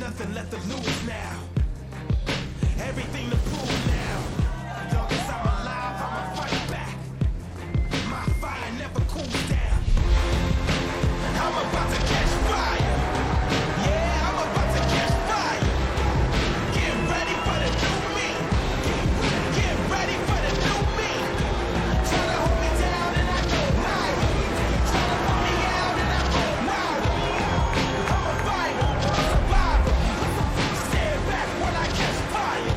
nothing left to lose now. Everything to prove now. Long as I'm alive, I'ma fight back. My fire never cools down. I'm about to catch fire. Yeah, I'm about to catch fire. Get ready for the new me. Get ready for the new me. Try to hold me down and I go higher. Try to put me out and I go louder. I'm a fighter, a survivor. Stand back when I catch fire.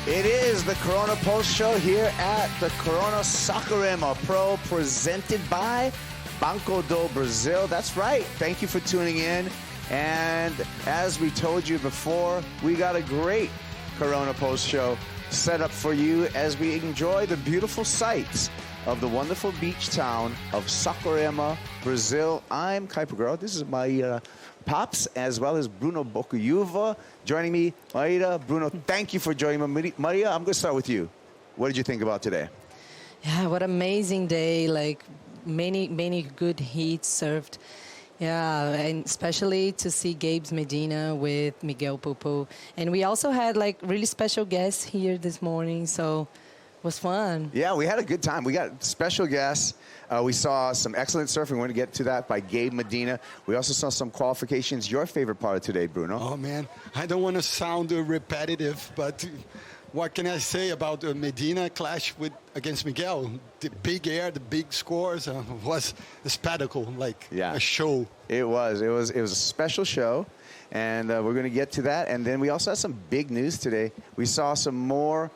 It is the Corona Post Show here at the Corona Saquarema Pro, presented by Banco do Brazil. That's right. Thank you for tuning in. And as we told you before, we got a great Corona Post Show set up for you as we enjoy the beautiful sights of the wonderful beach town of Saquarema, Brazil. I'm Kai Pagaro. This is my Pops, as well as Bruno Bocuyuva. Joining me, Maria. Bruno, thank you for joining me. Maria, I'm going to start with you. What did you think about today? Yeah, what amazing day. Like, many good heats served. Yeah, and especially to see Gabriel Medina with Miguel Pupo. And we also had, like, really special guests here this morning, so it was fun. Yeah, we had a good time. We got special guests. We saw some excellent surfing. We're going to get to that by Gabe Medina. We also saw some qualifications. Your favorite part of today, Bruno? Oh, man. I don't want to sound repetitive, but what can I say about Medina clash against Miguel? The big air, the big scores was a spectacle, like a show. It was a special show, and we're going to get to that. And then we also had some big news today. We saw some more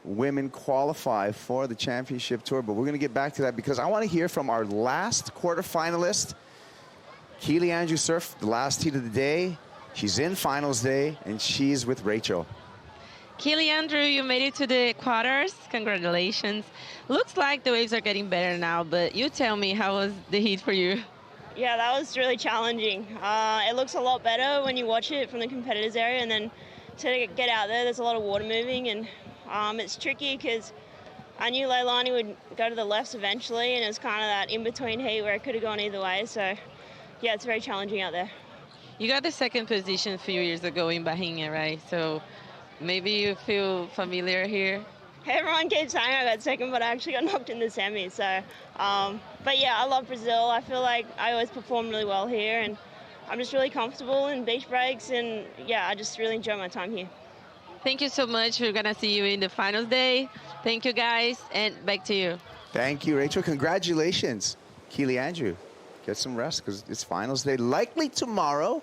women qualify for the championship tour, but we're going to get back to that because I want to hear from our last quarterfinalist. Keely Andrew surfed the last heat of the day. She's in finals day, and she's with Rachel. Keely Andrew, you made it to the quarters. Congratulations. Looks like the waves are getting better now, but you tell me, how was the heat for you? Yeah, that was really challenging. It looks a lot better when you watch it from the competitors area, and then to get out there's a lot of water moving, and it's tricky because I knew Leilani would go to the lefts eventually, and it was kind of that in-between heat where it could have gone either way. So, yeah, it's very challenging out there. You got the second position a few years ago in Bahia, right? So maybe you feel familiar here? Everyone keeps saying I got second, but I actually got knocked in the semi. So, but yeah, I love Brazil. I feel like I always perform really well here, and I'm just really comfortable in beach breaks, and yeah, I just really enjoy my time here. Thank you so much. We're going to see you in the finals day. Thank you, guys, and back to you. Thank you, Rachel. Congratulations, Keely Andrew. Get some rest because it's finals day. Likely tomorrow.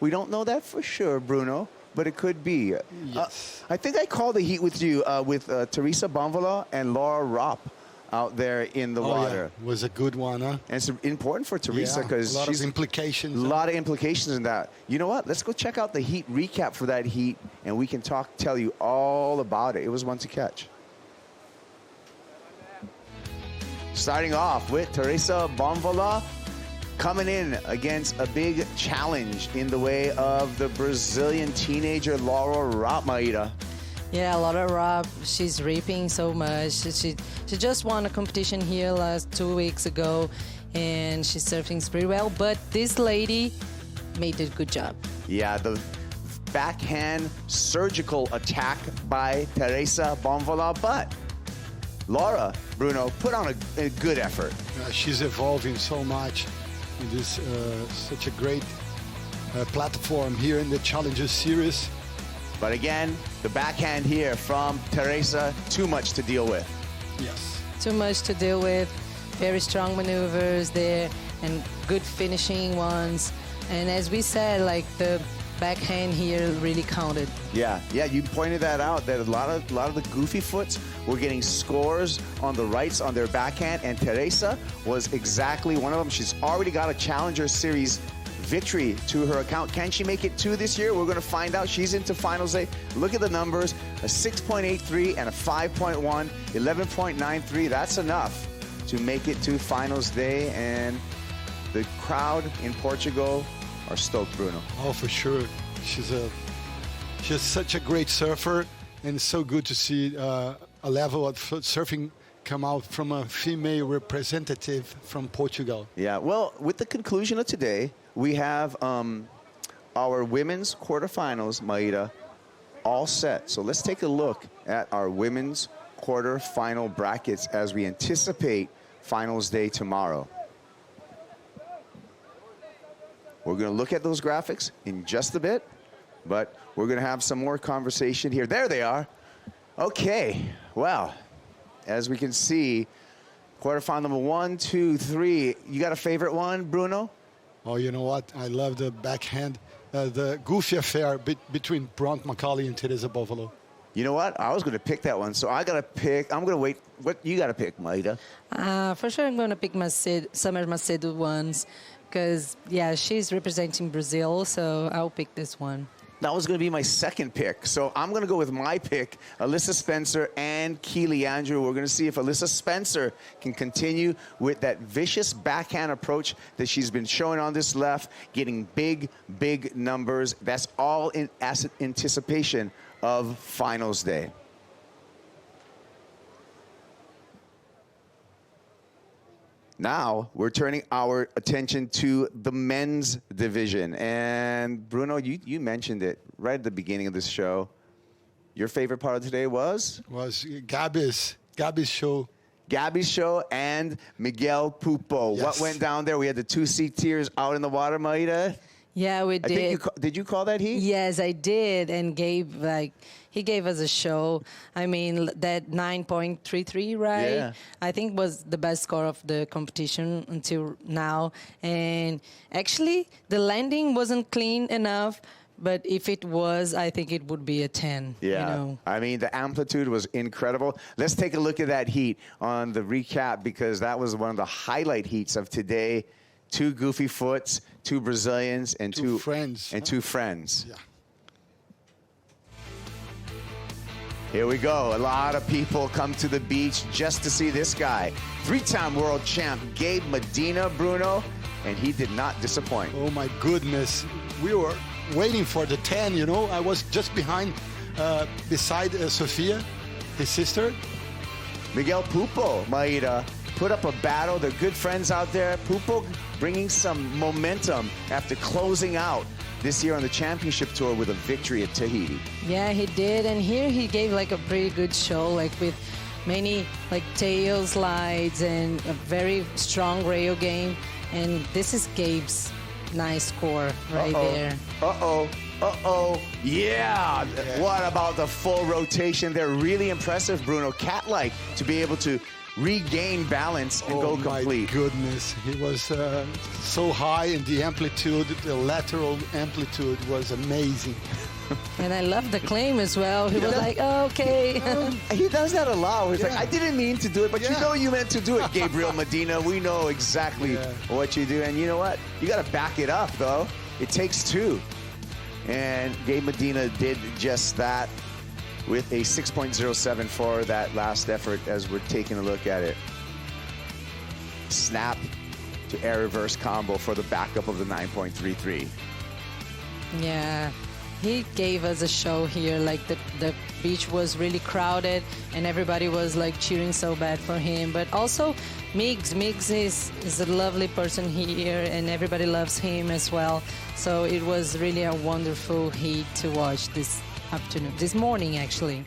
We don't know that for sure, Bruno, but it could be. Yes. I think I called the heat with you with Teresa Bonvala and Laura Ropp out there in the water. Yeah. It was a good one, huh? And it's important for Teresa because a lot of implications. A lot of implications in that. You know what? Let's go check out the heat recap for that heat, and we can tell you all about it. It was one to catch. Starting off with Teresa Bonvala coming in against a big challenge in the way of the Brazilian teenager Laura Ropp, Maida. Yeah, Laura Ropp, she's ripping so much. She just won a competition here 2 weeks ago, and she's surfing pretty well. But this lady made a good job. Yeah, the backhand surgical attack by Teresa Bonvala, but Laura, Bruno, put on a good effort. She's evolving so much in this such a great platform here in the Challenger Series. But again, the backhand here from Teresa, too much to deal with. Yes. Too much to deal with. Very strong maneuvers there and good finishing ones. And as we said, like the backhand here really counted. Yeah, you pointed that out, that a lot of the goofy foots were getting scores on the rights on their backhand, and Teresa was exactly one of them. She's already got a Challenger Series victory to her account. Can she make it 2 this year? We're going to find out. She's into finals day. Look at the numbers, a 6.83 and a 5.1, 11.93. That's enough to make it to finals day, and the crowd in Portugal are stoked, Bruno. Oh, for sure. She's such a great surfer, and it's so good to see a level of surfing come out from a female representative from Portugal. Yeah, well, with the conclusion of today, we have our women's quarterfinals, Maida, all set. So let's take a look at our women's quarterfinal brackets as we anticipate finals day tomorrow. We're going to look at those graphics in just a bit, but we're going to have some more conversation here. There they are. Okay, well, as we can see, quarterfinal number 1, 2, 3. You got a favorite one, Bruno? Oh, you know what? I love the backhand, the goofy affair between Bront McCauley and Teresa Bovolo. You know what? I was going to pick that one, so I got to pick. I'm going to wait. What you got to pick, Maida? For sure, I'm going to pick Summer Macedo ones because, yeah, she's representing Brazil, so I'll pick this one. That was going to be my second pick. So I'm going to go with my pick, Alyssa Spencer and Keely Andrew. We're going to see if Alyssa Spencer can continue with that vicious backhand approach that she's been showing on this left, getting big, big numbers. That's all in anticipation of finals day. Now we're turning our attention to the men's division. And Bruno, you mentioned it right at the beginning of this show. Your favorite part of today was Gabby's show. Gabby's show and Miguel Pupo. Yes. What went down there? We had the 2 sea tiers out in the water, Maida. Yeah, we did. I think did you call that heat? Yes, I did. And he gave us a show. I mean, that 9.33, right? Yeah. I think was the best score of the competition until now. And actually, the landing wasn't clean enough. But if it was, I think it would be a 10. Yeah, You know? I mean, the amplitude was incredible. Let's take a look at that heat on the recap because that was one of the highlight heats of today. 2 goofy foots, 2 Brazilians, and Two friends. And 2 friends. Yeah. Here we go. A lot of people come to the beach just to see this guy. 3-time world champ, Gabe Medina, Bruno, and he did not disappoint. Oh, my goodness. We were waiting for the 10, you know. I was just beside Sofia, his sister. Miguel Pupo, Maida, put up a battle. They're good friends out there. Pupo bringing some momentum after closing out this year on the championship tour with a victory at Tahiti. Yeah, he did. And here he gave a pretty good show, with many tail slides and a very strong rail game. And this is Gabe's nice score right there. Yeah. What about the full rotation? They're really impressive, Bruno. Cat-like to be able to regain balance and go complete. Oh, my goodness. He was so high, and the amplitude, the lateral amplitude was amazing. And I love the claim as well. He was like, oh, okay. He does that a lot. He's like, Yeah. I didn't mean to do it, but you know you meant to do it, Gabriel Medina. We know exactly what you do. And you know what? You got to back it up, though. It takes 2. And Gabe Medina did just that with a 6.07 for that last effort as we're taking a look at it. Snap to air reverse combo for the backup of the 9.33. Yeah, he gave us a show here. The beach was really crowded and everybody was cheering so bad for him. But also Miggs is a lovely person here and everybody loves him as well. So it was really a wonderful heat to watch this morning actually.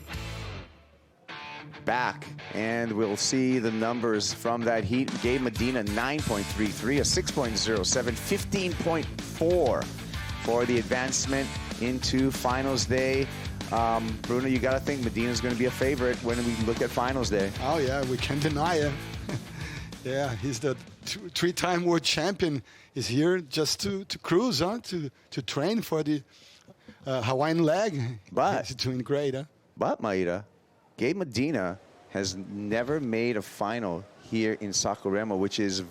Back, and we'll see the numbers from that heat. Gabe Medina, 9.33, a 6.07, 15.4 for the advancement into finals day. Bruno, you got to think Medina's going to be a favorite when we look at finals day. Oh, yeah, we can't deny it. Yeah, he's the 3-time world champion. Is here just to cruise, to train for the Hawaiian leg. But he's doing great, huh? But Maida, Gabe Medina has never made a final here in Saquarema, which is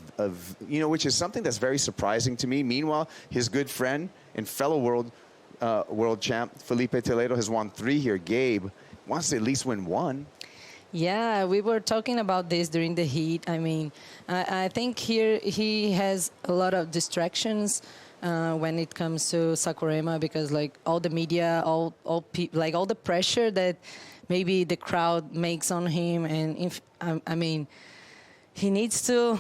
something that's very surprising to me. Meanwhile, his good friend and fellow world champ Felipe Toledo has won 3 here. Gabe wants to at least win 1. Yeah, we were talking about this during the heat. I mean, I think here he has a lot of distractions when it comes to Sakurema, because like all the media, all the pressure that maybe the crowd makes on him, and if I mean, he needs to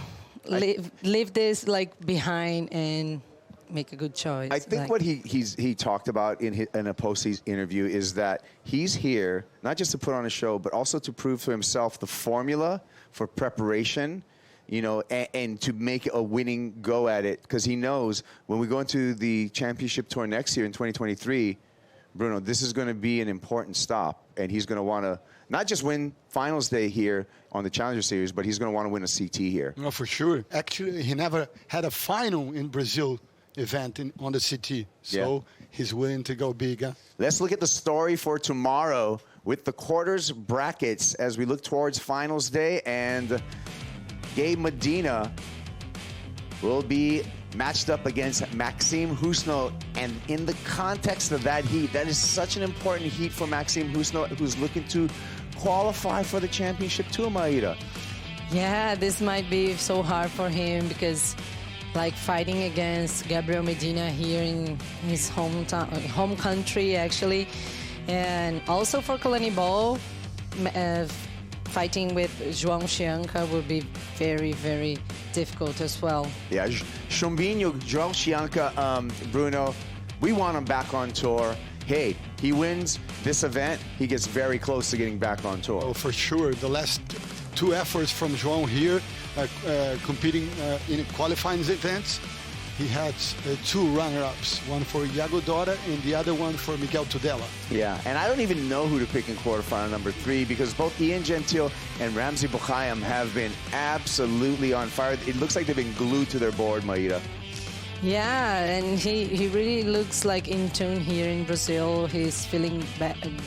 leave this like behind and make a good choice. I think what he talked about in a post-season interview is that he's here not just to put on a show, but also to prove to himself the formula for preparation, you know, and to make a winning go at it. Because he knows when we go into the championship tour next year in 2023, Bruno, this is going to be an important stop, and he's going to want to not just win finals day here on the Challenger Series, but he's going to want to win a CT here. No, for sure. Actually, he never had a final in Brazil event on the CT, so he's willing to go big. Huh? Let's look at the story for tomorrow with the quarters brackets as we look towards finals day, and Gabe Medina will be matched up against Maxime Husno, and in the context of that heat, that is such an important heat for Maxime Husno, who's looking to qualify for the championship tour, Maida. Yeah, this might be so hard for him because like fighting against Gabriel Medina here in his home country, actually. And also for Kalani Ball, fighting with João Chianca would be very, very difficult as well. Yeah, Chumbinho, João Chianca, Bruno, we want him back on tour. Hey, he wins this event, he gets very close to getting back on tour. Oh, for sure. The last two efforts from João here, competing in qualifying events, he had two runner-ups, one for Iago Dora and the other one for Miguel Tudela. Yeah, and I don't even know who to pick in quarterfinal number 3 because both Ian Gentile and Ramzi Bokhayam have been absolutely on fire. It looks like they've been glued to their board, Maida. Yeah, and he really looks like in tune here in Brazil. He's feeling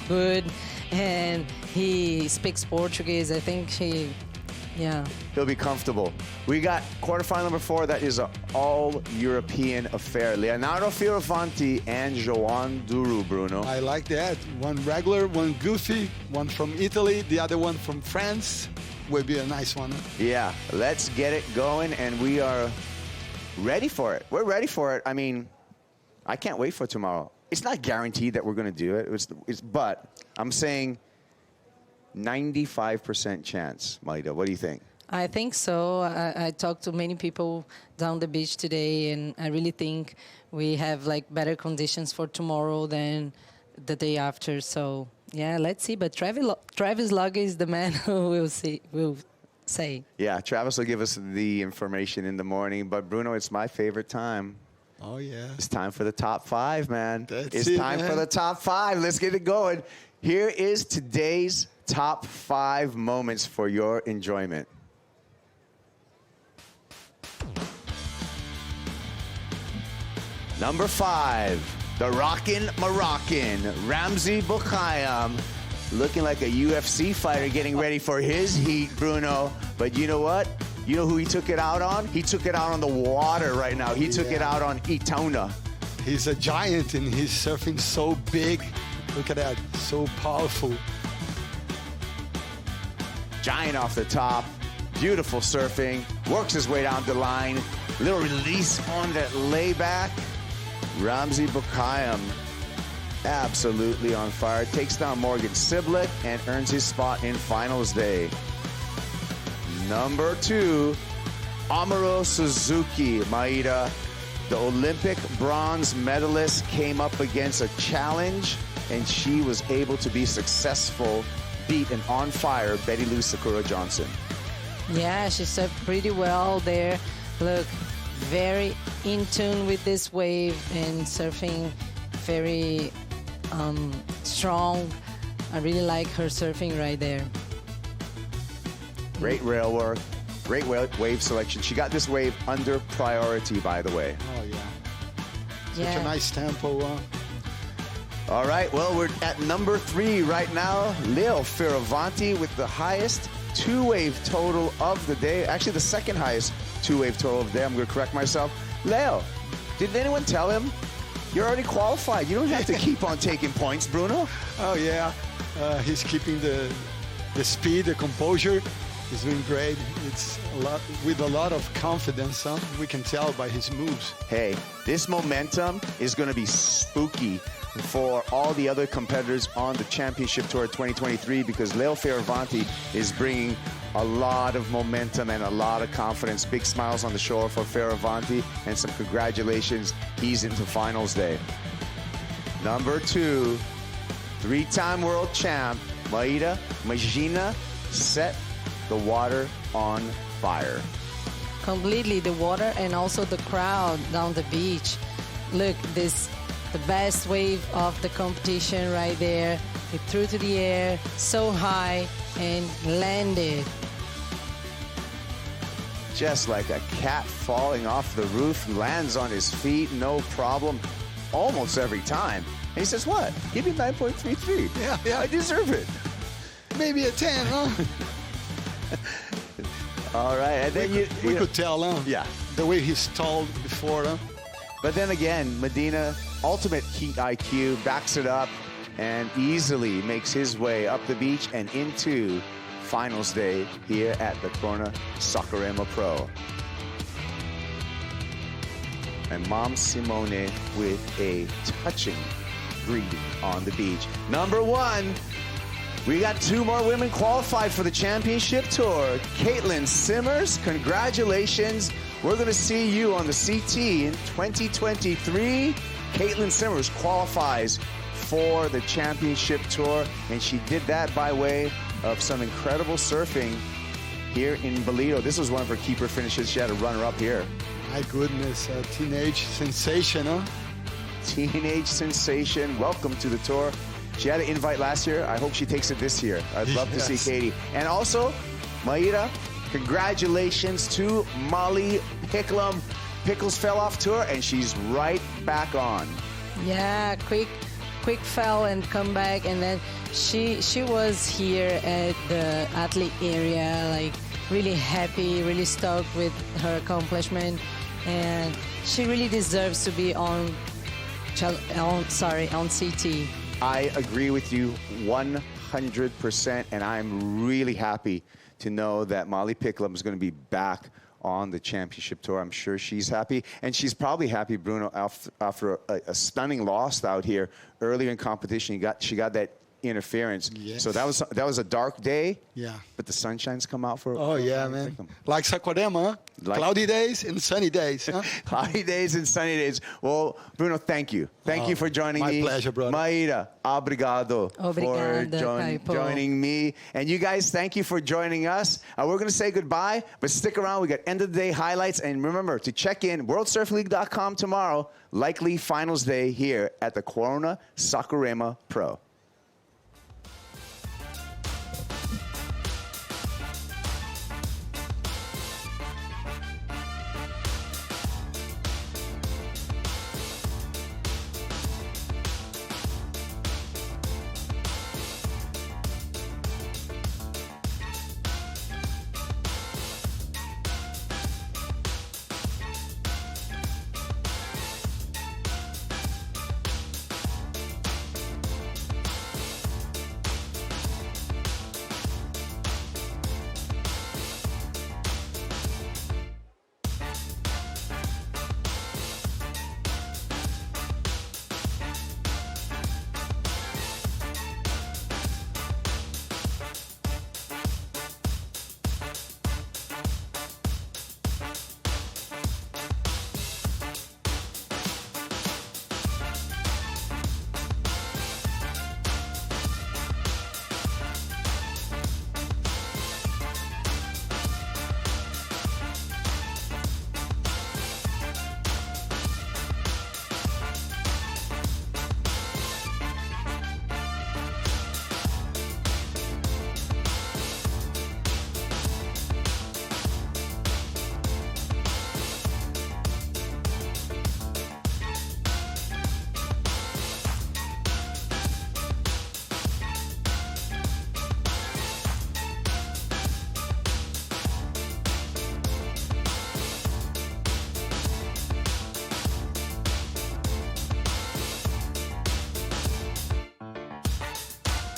good, and he speaks Portuguese. I think he'll be comfortable. We got quarterfinal number 4. That is an all-European affair. Leonardo Fioravanti and Joan Duru, Bruno. I like that. One regular, one goofy, one from Italy, the other one from France. Would be a nice one. Yeah, let's get it going, and we are ready for it. We're ready for it. I mean, I can't wait for tomorrow. It's not guaranteed that we're going to do it, but I'm saying 95% chance, Maida. What do you think? I think so. I talked to many people down the beach today, and I really think we have like better conditions for tomorrow than the day after. So yeah, let's see. But Travis Logge is the man who will say. Yeah, Travis will give us the information in the morning. But Bruno, it's my favorite time. Oh yeah, it's time for the top 5, man. It's time for the top 5. Let's get it going. Here is today's top 5 moments for your enjoyment. Number 5, the rockin' Moroccan, Ramzi Bokhayam, looking like a UFC fighter getting ready for his heat, Bruno. But you know what? You know who he took it out on? He took it out on the water right now. He took it out on Itona. He's a giant, and he's surfing so big. Look at that, so powerful. Giant off the top, beautiful surfing, works his way down the line, little release on that layback. Ramzi Bokhayam, absolutely on fire, takes down Morgan Siblet and earns his spot in finals day. Number 2, Amuro Suzuki, Maida. The Olympic bronze medalist came up against a challenge, and she was able to be successful, beat an on-fire Betty Lou Sakura Johnson. Yeah, she surfed pretty well there. Look, very in tune with this wave and surfing very strong. I really like her surfing right there. Great rail work, great wave selection. She got this wave under priority, by the way. Oh, yeah. Such a nice tempo. All right, well, we're at number 3 right now. Leo Fioravanti with the highest 2-wave total of the day. Actually, the second highest 2-wave total of the day. I'm going to correct myself. Leo, did anyone tell him? You're already qualified. You don't have to keep on taking points, Bruno. Oh, yeah. He's keeping the speed, the composure. He's doing great. It's with a lot of confidence. We can tell by his moves. Hey, this momentum is going to be spooky for all the other competitors on the Championship Tour 2023 because Leo Fioravanti is bringing a lot of momentum and a lot of confidence. Big smiles on the shore for Fioravanti and some congratulations. He's into finals day. Number 2, 3-time world champ, Maida Medina, set the water on fire. Completely, the water and also the crowd down the beach. Look, the best wave of the competition right there. It threw to the air so high and landed. Just like a cat falling off the roof, lands on his feet, no problem, almost every time. And he says, what? Give me 9.33. Yeah. I deserve it. Maybe a 10, huh? All right, and then we could tell, huh? Yeah. The way he stalled before, huh? But then again, Medina, ultimate heat IQ, backs it up and easily makes his way up the beach and into finals day here at the Corona Saccharema Pro. And Mom Simone with a touching greeting on the beach. Number 1, we got 2 more women qualified for the Championship Tour. Caitlin Simmers, congratulations. We're going to see you on the CT in 2023. Caitlin Simmers qualifies for the Championship Tour, and she did that by way of some incredible surfing here in Bolito. This was one of her keeper finishes. She had a runner-up here. My goodness, a teenage sensation, huh? Teenage sensation. Welcome to the tour. She had an invite last year. I hope she takes it this year. I'd love to see Katie. And also, Maida, congratulations to Molly Picklum. Pickles fell off tour, and she's right back on. Yeah, quick fell and come back, and then she was here at the athlete area, like really happy, really stoked with her accomplishment, and she really deserves to be on CT. I agree with you 100%, and I'm really happy to know that Molly Picklum is going to be back on the Championship Tour. I'm sure she's happy, and she's probably happy, Bruno, after a stunning loss out here earlier in competition. She got that interference. Yes. So that was a dark day. Yeah. But the sunshine's come out for. Oh yeah, man. Like Saquarema, huh? Cloudy days and sunny days. Huh? Cloudy days and sunny days. Well, Bruno, thank you. Thank you for joining me. My pleasure, brother. Maida, obrigado Obrigada, for joining me. And you guys, thank you for joining us. We're going to say goodbye, but stick around. We got end of the day highlights. And remember to check in worldsurfleague.com tomorrow. Likely finals day here at the Corona Saccharema Pro.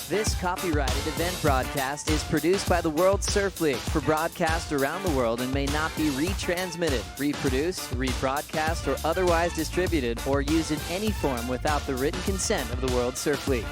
This copyrighted event broadcast is produced by the World Surf League for broadcast around the world and may not be retransmitted, reproduced, rebroadcast, or otherwise distributed or used in any form without the written consent of the World Surf League.